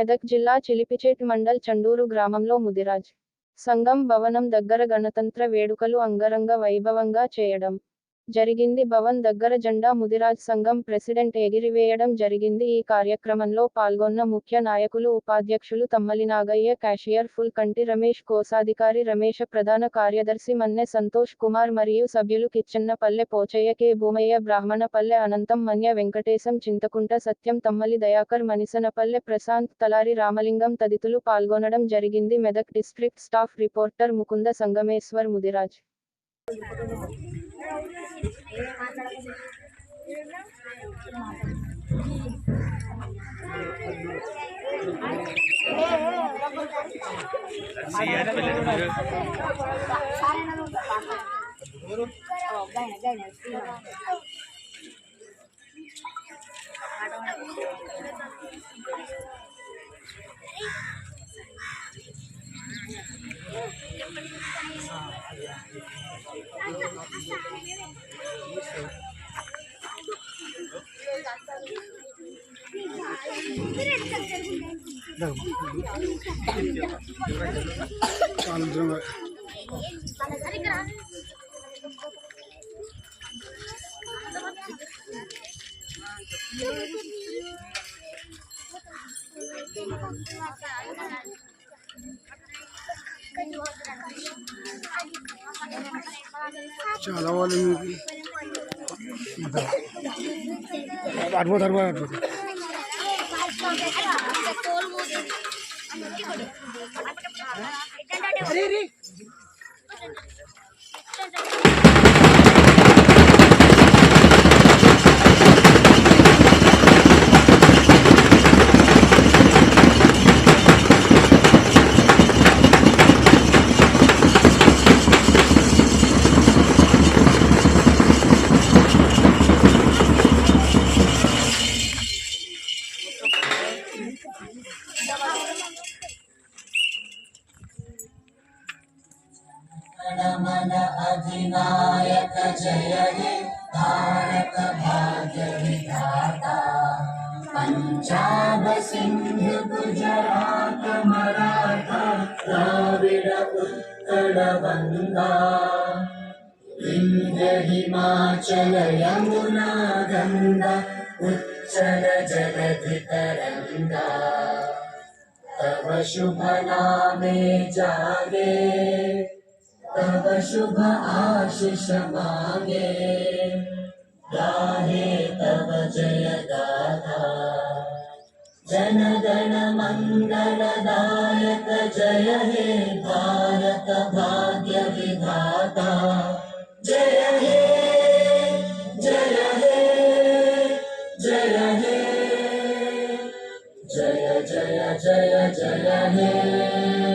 మెదక్ జిల్లా చిలిపిచేట్ మండల్ చండూరు గ్రామంలో ముదిరాజ్ సంఘం భవనం దగ్గర గణతంత్ర వేడుకలు అంగరంగ వైభవంగా చేయడం జరిగింది. భవన్ దగ్గర జెండా ముదిరాజ్ సంఘం ప్రెసిడెంట్ ఎగిరివేయడం జరిగింది. ఈ కార్యక్రమంలో పాల్గొన్న ముఖ్య నాయకులు ఉపాధ్యక్షులు తమ్మలి నాగయ్య, క్యాషియర్ ఫుల్ కంటి రమేష్, కోశాధికారి రమేష, ప్రధాన కార్యదర్శి మన్నె సంతోష్ కుమార్ మరియు సభ్యులు కిచ్చెన్నపల్లె పోచయ్య, కె భూమయ్య, బ్రాహ్మణపల్లె అనంతం, మన్య వెంకటేశం, చింతకుంట సత్యం, తమ్మలి దయాకర్, మనిసనపల్లె ప్రశాంత్, తలారి రామలింగం తదితరులు పాల్గొనడం జరిగింది. Medak district staff reporter Mukunda Sangameshwar, Mudiraj. చాలా వాళ్ళు అడ్బోత్ मन अधिनायक जय हे भारत भाग्य विधाता पंजाब सिंध गुजरात मराठा द्राविड उत्कल बंगा विंध्य हिमाचल यमुना गंगा उच्चल जलधि तरंगा तव शुभ नामे जागे तब शुभ आशीष मांगे गाहे तब जय गाथा जन गण मंगल दायक जय हे भारत भाग्य विधाता जय हे जय हे जय हे जय जय जय जय हे।